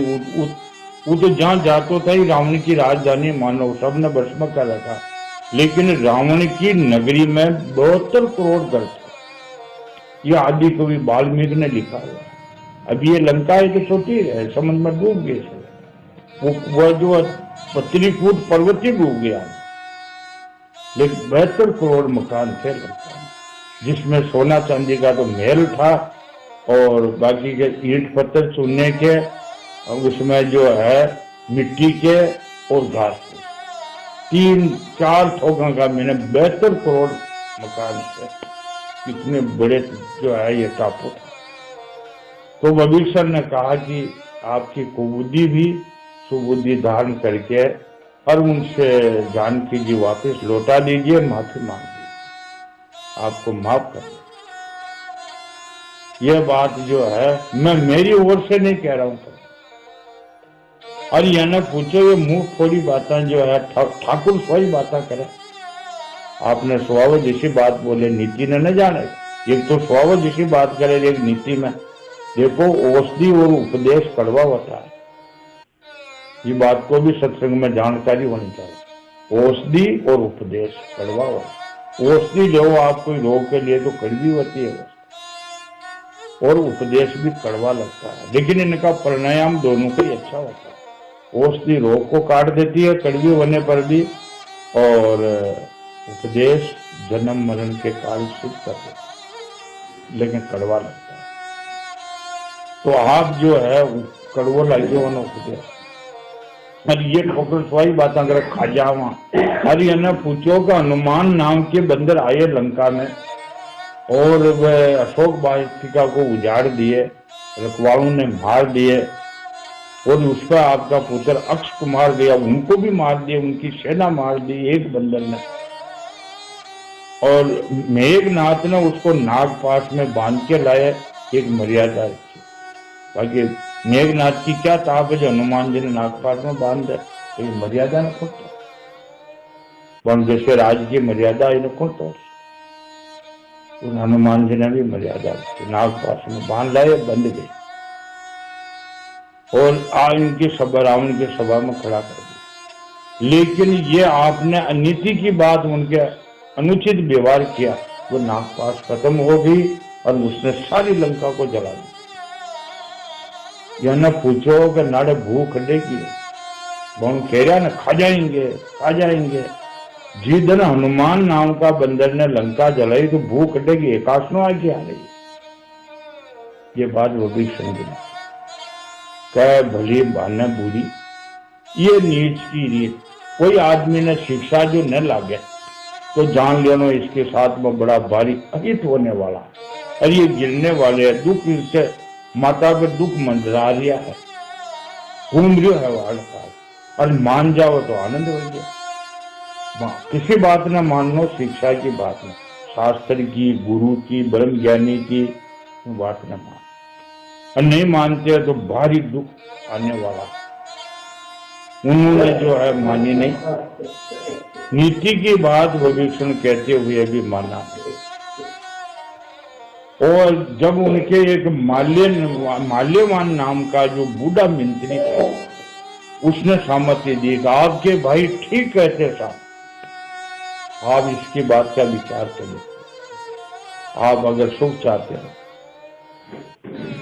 वो तो जहां जातो था ही रावण की राजधानी मानो, सबने भस्म कर रखा, लेकिन रावण की नगरी में 72 करोड़ घर थे, ये आदि कवि वाल्मीकि ने लिखा हुआ है। अब ये लंका है तो छोटी है, समुद्र में डूब गई, वो जो पत्नीकूट पर्वत ही डूब गया, लेकिन 72 करोड़ मकान थे लंका में, जिसमें सोना चांदी का तो महल था और बाकी के ईंट पत्थर चुनने के, उसमें जो है मिट्टी के और घास के 3-4 थोकों का मैंने 72 करोड़ मकान थे। कितने बड़े जो है ये टापू था। तो विभीषण ने कहा कि आपकी कुबुद्धि भी सुबुद्धि धारण करके और उनसे जानकी जी वापस लौटा दीजिए, माफी मांग दीजिए, आपको माफ कर। यह बात जो है मैं मेरी ओर से नहीं कह रहा हूं, और यह न पूछो ये मुंह थोड़ी बातें जो है ठाकुर स्वयं बातें करे। आपने स्वभाव जैसी बात बोले, नीति ने न जाने। एक तो स्वभाव जैसी बात करे, एक नीति में देखो औषधि और उपदेश कड़वा होता है। ये बात को भी सत्संग में जानकारी होनी चाहिए। औषधि और उपदेश कड़वा होता है। औषधि लो आप कोई रोग के लिए तो कड़वी होती है, और उपदेश भी कड़वा लगता है, लेकिन इनका परिणाम दोनों का ही अच्छा होता है। औषधि रोग को काट देती है कड़वी होने पर भी, और उपदेश जन्म मरण के काल सिद्ध कर देता है, लेकिन कड़वा लगता है। तो आप जो है कड़वो लाइए होना उपदेश। अरे ये ठोकर स्वाई बात अगर खा जावा। अरे न पूछो कि हनुमान नाम के बंदर आए लंका में और वह अशोक वाटिका को उजाड़ दिए, रखवालों ने मार दिए, और उस पर आपका पुत्र अक्ष को मार दिया, उनको भी मार दिया, उनकी सेना मार दी एक बंदर ने। और मेघनाथ ने उसको नागपाश में बांध के लाए, एक मर्यादा रखी। बाकी मेघनाथ की क्या ताप है जो हनुमान जी ने नागपाश में बांध दिया, तो ये मर्यादा न खोता वन जैसे राज की मर्यादा इन खोता। उन हनुमान जी ने भी मर्यादा रखी, नागपाश में बांध लाए, बंद गए, और आज इनकी सभा रावण की सभा में खड़ा कर दिया। लेकिन ये आपने अनीति की बात, उनके अनुचित व्यवहार किया, वो नागपाश खत्म हो गई और उसने सारी लंका को जला दिया। यह न पूछो कि नाड़े भूख खडेगी, बहुत खेरा न खा जाएंगे, खा जाएंगे। जिदन हनुमान नाम का बंदर ने लंका जलाई तो भूख खडेगी, एकाशनो आगे आ रही। ये बात वो भी समझ कह भली बाने बुरी, ये नीच की रीत। कोई आदमी ने शिक्षा जो न लागे तो जान लेना इसके साथ में बड़ा भारी अहित होने वाला, और ये गिरने वाले दुख, इससे माता पे दुख मंडरा रिया है, घूम रियो है वाल का, और मान जाओ तो आनंद हो गया। किसी बात न मानो, शिक्षा की बात न, शास्त्र की, गुरु की, ब्रह्म ज्ञानी की बात न मान, और नहीं मानते तो भारी दुख आने वाला। उन्होंने जो है मानी नहीं, नीति की बात विभीषण कहते हुए भी माना। और जब उनके एक माल्यवान नाम का जो बूढ़ा मंत्री था, उसने सहमति दी कि आपके भाई ठीक कहते साहब, आप इसकी बात का विचार करिए, आप अगर सुख चाहते हो।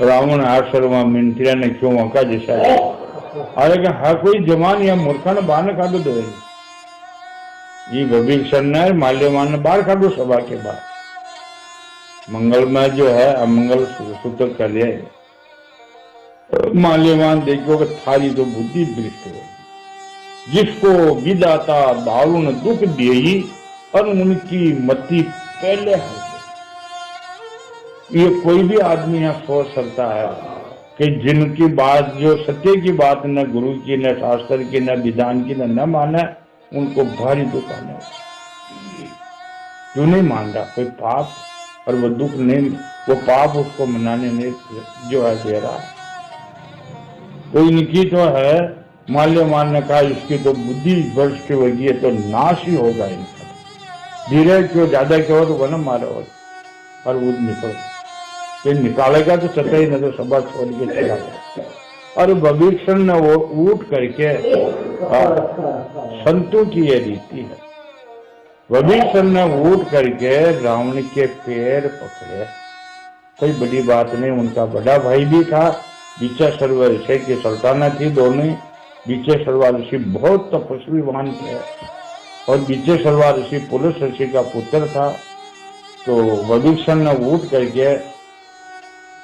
रावण आश्रमा मंत्री ने क्यों मौका जैसा, अरे हाँ कोई जवान या मूर्खा ने बाहर काटो दो, ये विभीषण ने माल्यवान ने बाहर काटो सभा के बाद। मंगल में जो है अमंगल सूत्र कर लिया, माल्यवान देखो कि थारी तो बुद्धि भ्रष्ट है, जिसको विदाता दारुण दुख दिए और उनकी मति पहले है। ये कोई भी आदमी यहाँ सोच सकता है कि जिनकी बात जो सत्य की बात न गुरु की, न शास्त्र की, न विधान की न माने, उनको भारी दुख आने वाला। क्यों नहीं मान रहा? कोई पाप, और वो दुख नहीं, वो पाप उसको मनाने नहीं जो है दे रहा है। तो इनकी तो है, माल्यवान ने कहा इसकी तो बुद्धि भ्रष्ट होगी है, तो नाश ही होगा इनका। धीरे क्यों ज्यादा क्यों तो वह न मारे हो, और वो निकालेगा तो सत्य ही न तो सभा छोड़ के चला गया। और विभीषण ने वो उठ करके, संतों की ये रीति है, विभीषण ने उठ करके रावण के पैर पकड़े कोई बड़ी बात नहीं। उनका बड़ा भाई भी था, बीचेश्वर ऋषि की सल्तनत थी दोनों। बीचेश्वर ऋषि बहुत तपस्वीवान थे और बीचेश्वर ऋषि पुलुस ऋषि का पुत्र था। तो विभीषण ने उठ करके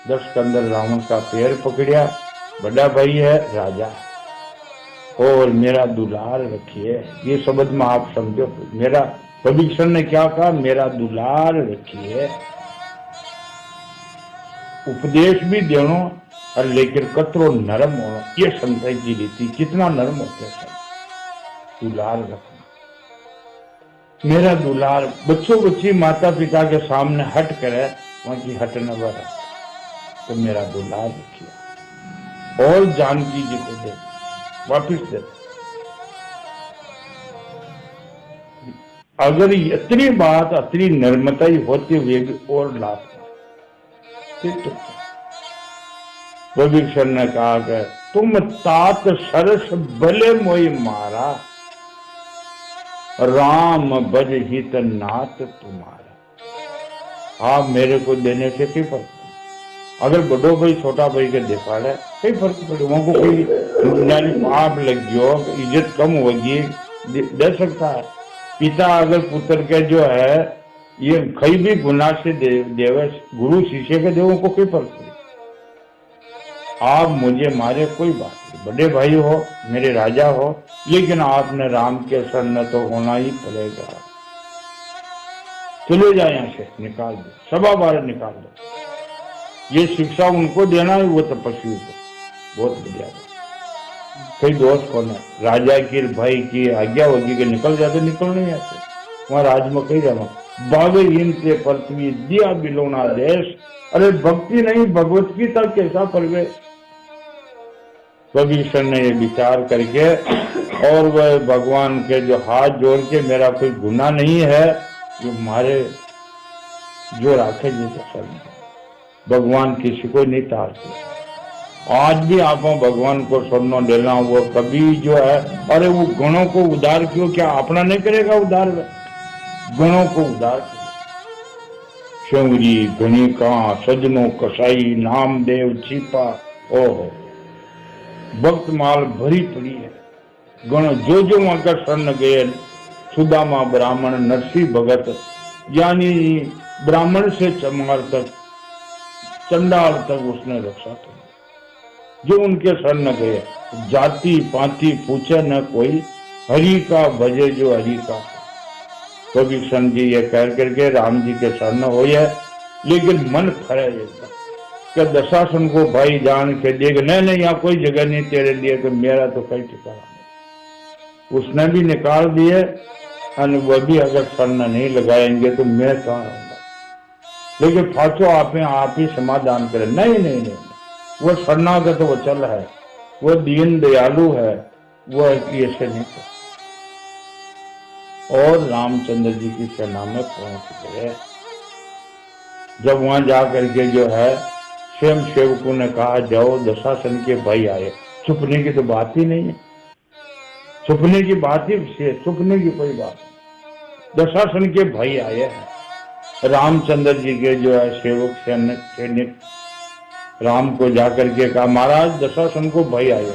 10 कंदर रावण का पैर पकड़िया। बड़ा भाई है, राजा, और मेरा दुलार रखिए। ये शब्द में आप समझो, मेरा विभीषण ने क्या कहा, मेरा दुलार रखिए। उपदेश भी देनो और लेकर कतरो नरम हो, ये संत की रीति। कितना नरम होते हैं, दुलार रखना। मेरा दुलार, बच्चों बच्ची माता पिता के सामने हट करे, वहां की हट न बरा, तो मेरा दुलार रखिए। और जानकी जी को दे, वापिस दे। अगर इतनी बात, इतनी नर्मता ही होती हुए भी और लाभ, विभीषण ने कहा कि तुम तात सरस बले मोई मारा, राम बज हित नाथ तुम्हारा। आप मेरे को देने से क्या फर्क, अगर बड़ो भाई छोटा भाई के देखा है कई फर्क पड़े, वहां को कोई पाप लग गयो, इज्जत कम होगी, दे सकता है। पिता अगर पुत्र के जो है ये कई भी गुनाह से देवे, गुरु शिष्य के देवों को कोई फर्क पड़े। आप मुझे मारे कोई बात नहीं, बड़े भाई हो, मेरे राजा हो, लेकिन आपने राम के शरण तो होना ही पड़ेगा। चले जाए यहाँ से, निकाल दो, सभा बाहर निकाल दो। ये शिक्षा उनको देना है, वो तपस्वी को। बहुत बढ़िया, कोई दोष कौन है, राजा की भाई की आज्ञा होगी कि निकल जाते, निकल नहीं आते। वहां राज में कही जाना बागे इन से पृथ्वी दिया बिलोना देश। अरे भक्ति नहीं, भगवत गीता कैसा प्रवेश। विभीषण ने ये विचार करके और वह भगवान के जो हाथ जोड़ के, मेरा कोई गुनाह नहीं है, जो मारे जो राखे जैसे सब, भगवान किसी को नहीं टालते। आज भी आप भगवान को सुनना लेना, वो कभी जो है, अरे वो गुणों को उदार क्यों, क्या अपना नहीं करेगा उदार, गुणों को उदार। शौरी गणिका सजनो कसाई नामदेव छिपा, ओहो भक्त माल भरी पड़ी है। गण जो जो वहां शरण गए, सुदामा ब्राह्मण, नरसिंह भगत, यानी ब्राह्मण से चमार तक, चंडाल तक उसने रक्षा की। जो उनके शरण गए, जाति पाति पूछे न कोई, हरि का भजे जो हरि का। विभीषण जी ये कह करके राम जी के शरण हो, लेकिन मन फरे कि दशासन को भाई जान के देख, नहीं यहाँ कोई जगह नहीं तेरे लिए, तो मेरा तो कई ठिकाना नहीं। उसने भी निकाल दिए, और वह भी अगर शरण नहीं लगाएंगे तो मैं कहाँ रहूंगा। लेकिन फाचो आप ही समाधान करें, नहीं नहीं नहीं, वो शरणागत वो चल है, वो दीन दयालु है, वो ऐसे नहीं कर। और रामचंद्र जी की सेना में पहुंच गए। जब वहां जाकर के जो है स्वयं सेवकों ने कहा जाओ, दशासन के भाई आए। छुपने की तो बात ही नहीं है, छुपने की बात ही से, छुपने की कोई बात नहीं। दशासन के भाई आए हैं। रामचंद्र जी के जो है सेवक सैनिक राम को जाकर के कहा, महाराज दशासन को भाई आए।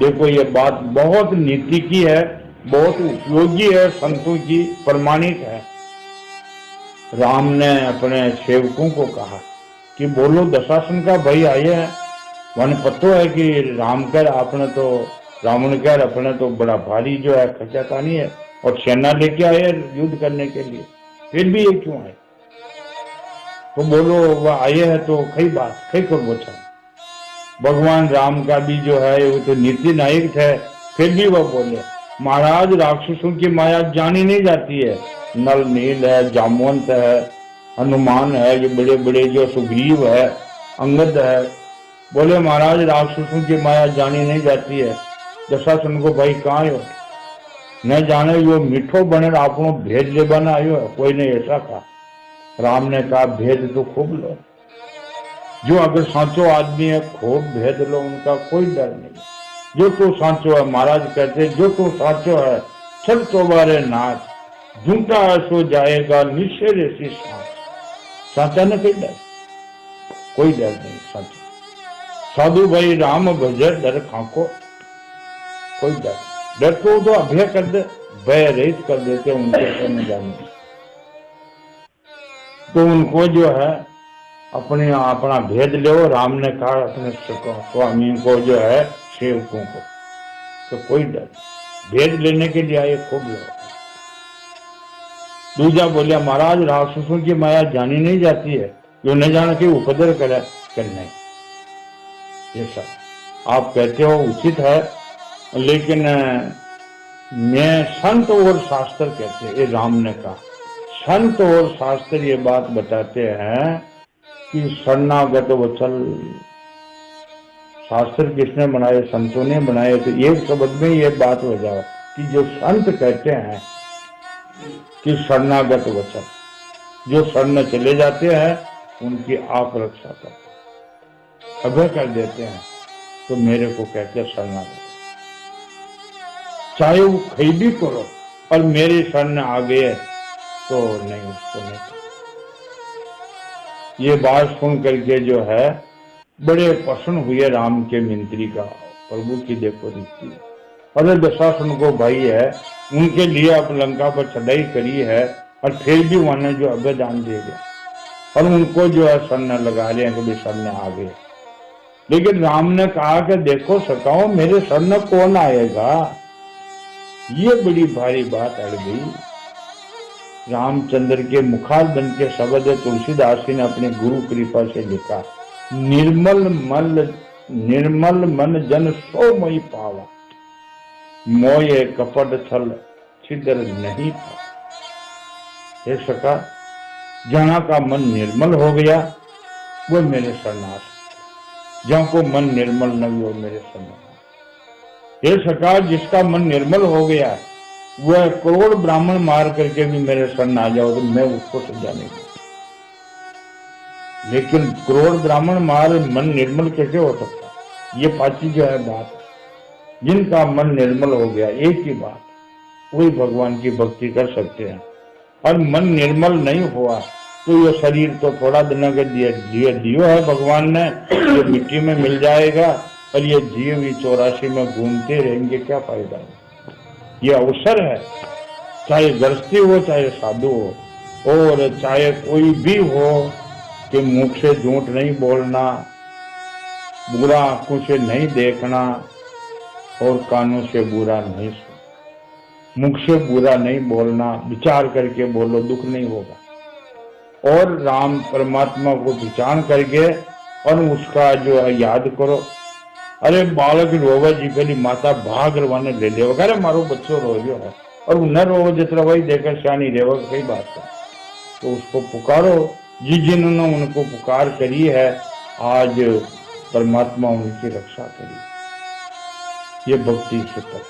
देखो ये बात बहुत नीति की है, बहुत उपयोगी है, संतों की प्रमाणित है। राम ने अपने सेवकों को कहा कि बोलो दशासन का भाई आए हैं। वन पतो है कि राम कर आपने तो, रावण कर अपने तो बड़ा भारी जो है खचातानी है, और सेना लेके आए युद्ध करने के लिए, फिर भी ये क्यों आए। तो बोलो वह आए हैं तो कई बात कई कर बोचा। भगवान राम का भी जो है वो तो नीति नायक थे, फिर भी वह बोले, महाराज राक्षसों की माया जानी नहीं जाती है। नल नील है, जामवंत है, हनुमान है, ये बड़े बड़े जो सुग्रीव है, अंगद है। बोले महाराज राक्षसों की माया जानी नहीं जाती है। दशासन को भाई कहाँ हो, न जाने यो मीठो बने आपनो भेद ले बना आयो है, कोई ने ऐसा कहा। राम ने कहा भेद तो खूब लो, जो अगर सांचो आदमी है खूब भेद लो, उनका कोई डर नहीं। जो तो सांचो है, महाराज कहते जो तो सांचो है, छल चौबारे नाच, झूठा सो जाएगा निश्चय सी सांच। सांचा ने कही डर, कोई डर नहीं। सच साधु भाई राम भजर डर खाको, कोई डर तो अभय कर दे, भय रहित कर देते उनके शरण जाने। तो उनको जो है अपने अपना भेद लो। राम ने कहा अपने स्वामी को जो है सेवकों को, तो कोई डर भेद लेने के लिए आए खूब लोग। दूजा बोलिया महाराज राक्षसों की माया जानी नहीं जाती है, जो न जान के उपद्रव करे करने। ये सब आप कहते हो उचित है, लेकिन मैं संत और शास्त्र कहते हैं, ये राम ने कहा संत और शास्त्र ये बात बताते हैं कि शरणागत वचल। शास्त्र किसने बनाए? संतों ने बनाए। तो एक शब्द में ये बात हो जाए कि जो संत कहते हैं कि शरणागत वचन, जो शरण चले जाते हैं उनकी आप रक्षा करते, अभय कर देते हैं, तो मेरे को कहते हैं शरणागत। चाहे वो खरीदी करो और मेरे शरण आ गए तो नहीं, उसको नहीं। ये बात सुन करके जो है बड़े प्रसन्न हुए राम के मंत्री का, प्रभु की देखो रीति। अरे दशासन को भाई है, उनके लिए आप लंका पर चढ़ाई करी है और फिर भी उन्होंने जो अभयदान दे दिया और उनको जो है शरण लगा रहे हैं, कभी शरण आ गए। लेकिन राम ने कहा कि देखो सकाओ मेरे शरण कौन आएगा। ये बड़ी भारी बात अड़ गई। रामचंद्र के मुखार बन के शब्द है, तुलसीदास जी ने अपने गुरु कृपा से लिखा, निर्मल मन जन सो मई पावा, मोये कपट छल छिद्र नहीं था। हे सका, जहां का मन निर्मल हो गया वो मेरे शरणार्थ, जहां को मन निर्मल नहीं हो मेरे शरणार्थ। हे सका, जिसका मन निर्मल हो गया वह करोड़ ब्राह्मण मार करके भी मेरे शरण आ जाओ तो मैं उसको सजा नहीं दूं। लेकिन करोड़ ब्राह्मण मार मन निर्मल कैसे हो सकता? ये पाची जो है बात, जिनका मन निर्मल हो गया, एक ही बात, वही भगवान की भक्ति कर सकते हैं। और मन निर्मल नहीं हुआ तो ये शरीर तो थोड़ा दिन के दियो है भगवान ने, जो मिट्टी में मिल जाएगा, और ये जीव भी 84 में घूमते रहेंगे, क्या फायदा है? ये अवसर है, चाहे गृहस्थी हो चाहे साधु हो, और चाहे कोई भी हो, कि मुख से झूठ नहीं बोलना, बुरा आंखों से नहीं देखना और कानों से बुरा नहीं सुनना। मुख से बुरा नहीं बोलना, विचार करके बोलो, दुख नहीं होगा। और राम परमात्मा को पहचान करके और उसका जो है याद करो। अरे बालक रोवे जी पहली माता भाग रवाने ले ले, अरे मारो बच्चों रो गयो है, और न रोवे जितना वही देकर शानी रेवा, कई बात है। तो उसको पुकारो, जिन्होंने उनको पुकार करी है, आज परमात्मा उनकी रक्षा करी। ये भक्ति सूत्र,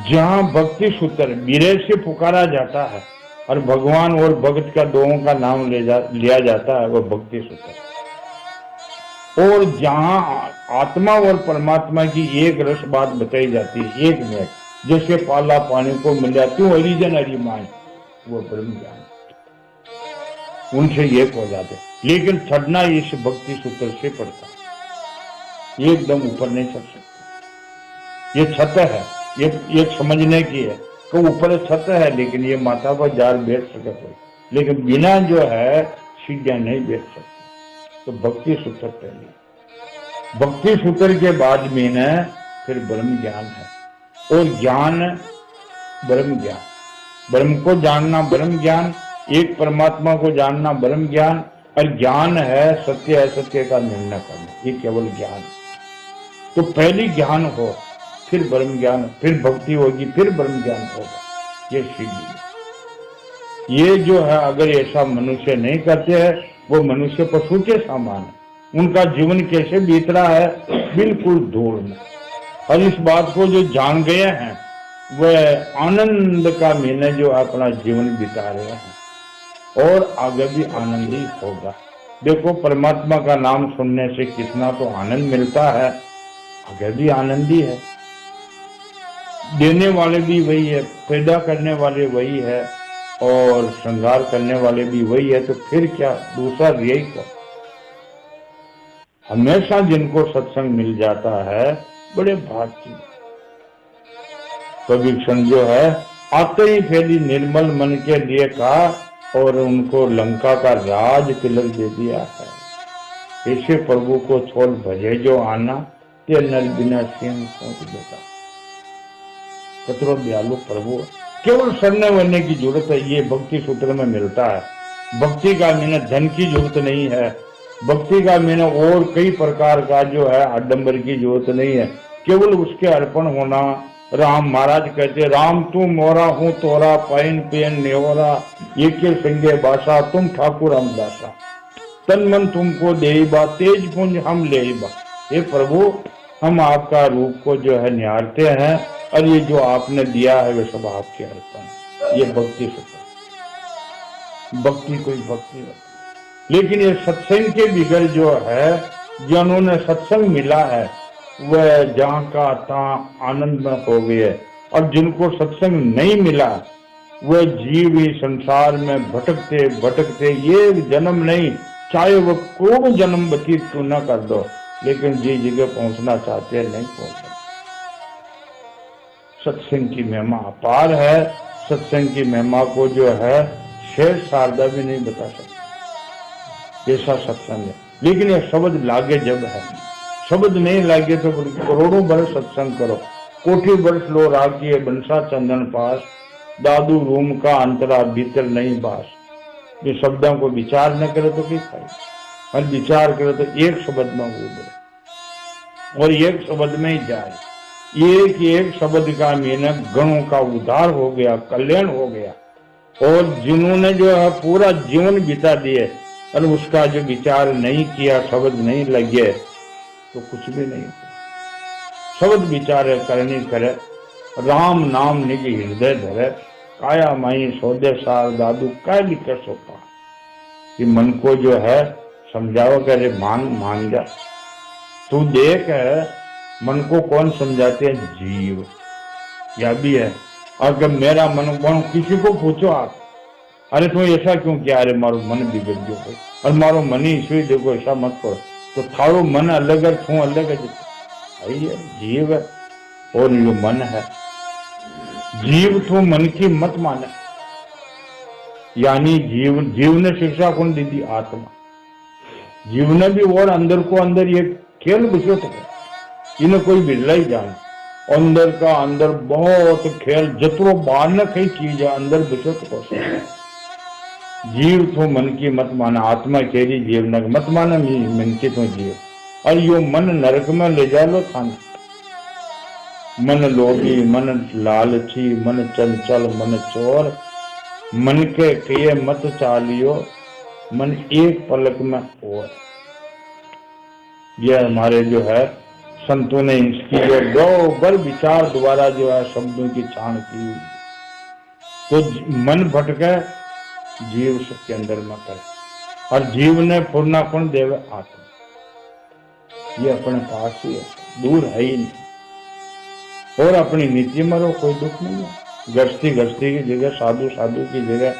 जहां भक्ति सूत्र विरह से पुकारा जाता है और भगवान और भक्त का दोनों का नाम लिया जाता है, वह भक्ति सूत्र। और जहां आत्मा और परमात्मा की एक रस बात बताई जाती है, एक में जैसे पाला पानी को मिल जाती हूँ हरिजन हरिमान, वो ब्रह्म ज्ञान, उनसे एक हो जाते। लेकिन चढ़ना इस भक्ति सूत्र से पड़ता, एकदम ऊपर नहीं चढ़ सकते। ये छत है, ये समझने की है कि ऊपर छत है, लेकिन ये माथा पर जार बैठ सके तो, लेकिन बिना जो है सीढ़ियां नहीं बैठ सकते। तो भक्ति सूत्र पहले, भक्ति सूत्र के बाद में न फिर ब्रह्म ज्ञान है। और ज्ञान ब्रह्म ज्ञान, ब्रह्म को जानना ब्रह्म ज्ञान, एक परमात्मा को जानना ब्रह्म ज्ञान, और ज्ञान है सत्य असत्य का निर्णय करना, ये केवल ज्ञान। तो पहले ज्ञान हो, फिर ब्रह्म ज्ञान, फिर भक्ति होगी, फिर ब्रह्म ज्ञान होगा। ये सीधी, ये जो है अगर ऐसा मनुष्य नहीं करते हैं, वो मनुष्य पशु के समान है। उनका जीवन कैसे बीत रहा है, बिल्कुल धूल में। और इस बात को जो जान गए हैं, वह आनंद का महीने जो अपना जीवन बिता रहे हैं, और आगे भी आनंद ही होगा। देखो परमात्मा का नाम सुनने से कितना तो आनंद मिलता है, आगे भी आनंद ही है। देने वाले भी वही है, पैदा करने वाले वही है, और श्रृंगार करने वाले भी वही है। तो फिर क्या दूसरा यही को, हमेशा जिनको सत्संग मिल जाता है बड़े भाग की। कभी क्षण जो है आते ही फेरी निर्मल मन के लिए कहा और उनको लंका का राज तिलक दे दिया है। ऐसे प्रभु को छोड़ भजे जो आना ते नर बिना सिंह सोच देता। कतरो दयालु प्रभु, केवल शरण बनने की जरूरत है, ये भक्ति सूत्र में मिलता है। भक्ति का मैंने धन की जरूरत नहीं है, भक्ति का मैंने और कई प्रकार का जो है आडंबर की जरूरत नहीं है, केवल उसके अर्पण होना। राम महाराज कहते राम तू मोरा हूँ तोरा पैन पेन नेवरा ये के संगे बासा तुम ठाकुर हम दासा तन मन तुमको देबा तेज पुंज हम लेबा। हे प्रभु, हम आपका रूप को जो है निहारते हैं और ये जो आपने दिया है वे सब आपके अर्पण। ये भक्ति सुख, भक्ति कोई भक्ति नहीं। लेकिन ये सत्संग के बिगड़ जो है, जिन्होंने सत्संग मिला है वह जहाँ का तहाँ आनंद में हो गए, और जिनको सत्संग नहीं मिला वह जीव ही संसार में भटकते भटकते एक जन्म नहीं, चाहे वह करोड़ों जन्म व्यतीत क्यों न कर दो, लेकिन जिस जगह पहुंचना चाहते हैं नहीं पहुंच सकते। सत्संग की महिमा अपार है। सत्संग की महिमा को जो है शेर शारदा भी नहीं बता सकते, ऐसा सत्संग है। लेकिन यह शब्द लागे जब है, शब्द नहीं लागे तो करोड़ों वर्ष सत्संग करो, कोटि वर्ष लो राखिए बंसा चंदन पास, दादू रूम का अंतरा भीतर नहीं बास। ये शब्दों को विचार न करे तो क्या खाए, और विचार करे तो एक शब्द में उबरे और एक शब्द में ही जाए। एक एक शब्द का मीनक गणों का उद्धार हो गया, कल्याण हो गया। और जिन्होंने जो है पूरा जीवन बिता दिए और उसका जो विचार नहीं किया, शब्द नहीं लगे तो कुछ भी नहीं। शब्द विचार करनी करे, राम नाम निज हृदय धरे, काया माई सौदे सार दादू काय लिखे सोपा। कि मन को जो है समझाओ, करे मान जा, तू देख है मन को कौन समझाते हैं, जीव। यह भी है। अगर मेरा मन किसी को पूछो आप, अरे तू ऐसा क्यों किया, अरे मारो मन बिगड़ गयो और मारो मन ही ईश्वरी देखो ऐसा मत करो, तो थारो मन अलग है तू अलग है। है जीव है और यो मन है। जीव तो मन की मत माने, यानी जीव ने शिक्षा कौन दी थी, आत्मा। जीव ने भी और अंदर को अंदर ये खेल बुझो तो इन्हें कोई बिरला ही जाने, अंदर का अंदर बहुत खेल, जतरो बाहर न कई चीज है अंदर बुझो तो। जीव तो मन की मत माना, आत्मा केरी जीव न मत माना, मन की तो जीव। और यो मन नरक में ले जा लो थाना। मन लोभी, मन लालची, मन चंचल, मन चोर, मन के किए मत चालियो, मन एक पलक में और। यह हमारे जो है संतों ने इसकी जो गौर विचार द्वारा जो है शब्दों की छान की हुई। तो मन भटके, जीव सबके अंदर में करे, और जीव ने पूर्णा कौन देवे, आत्मा। ये अपने पास ही है, दूर है ही नहीं। और अपनी नीति मरो, कोई दुख नहीं है। गश्ती की जगह, साधु की जगह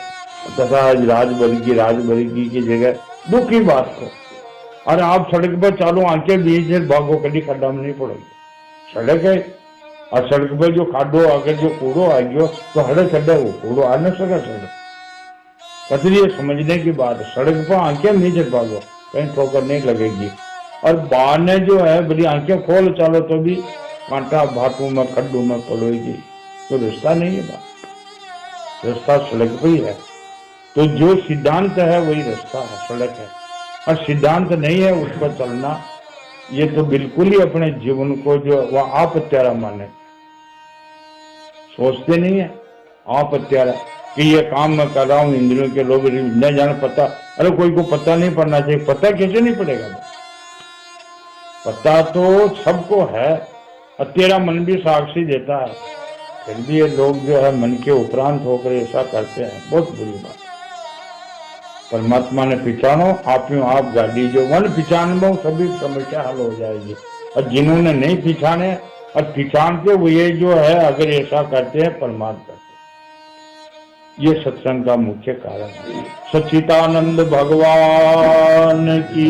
तथा राजवर्गी की जगह दुख की बात को। अरे आप सड़क पर चालो, आंखें बीच भागो, कभी खड्डा में नहीं पड़ोगे। सड़क है और सड़क पर जो खाडो आगे जो कूड़ो आ गयो तो हड़े खड्डा वो कूड़ो आ न सका। सड़क कतरी ये समझने की बात है। सड़क पर आंखें नीचे भागो, कहीं ठोकर नहीं लगेगी। और बाहर ने जो है बड़ी आंखें खोल चालो तो भी कांटा भाटू में खड्डू में पड़ेगी, तो रास्ता नहीं है। बात रास्ता सड़क पे ही है। तो जो सिद्धांत है वही रास्ता है, सड़क है। और सिद्धांत नहीं है उस पर चलना, ये तो बिल्कुल ही अपने जीवन को जो वह आप हत्यारा माने। सोचते नहीं है आप हत्यारा कि ये काम मैं कर रहा हूं, इंद्रियों के लोग न जाने पता। अरे कोई को पता नहीं पड़ना चाहिए, पता कैसे नहीं पड़ेगा? पता तो सबको है, और तेरा मन भी साक्षी देता है, फिर भी ये लोग जो है मन के उपरांत होकर ऐसा करते हैं, बहुत बुरी बात। परमात्मा ने पिछानो, आप गाड़ी जो मन पिछान में सभी समस्या हल हो जाएगी। और जिन्होंने नहीं पिछाने और पिछानते वो ये जो है अगर ऐसा करते हैं परमात्मा करते हैं। ये सत्संग का मुख्य कारण है। सच्चिदानंद भगवान की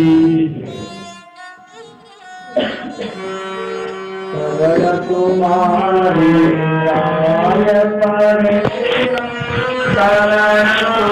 तुम्हारी आय पड़े शरण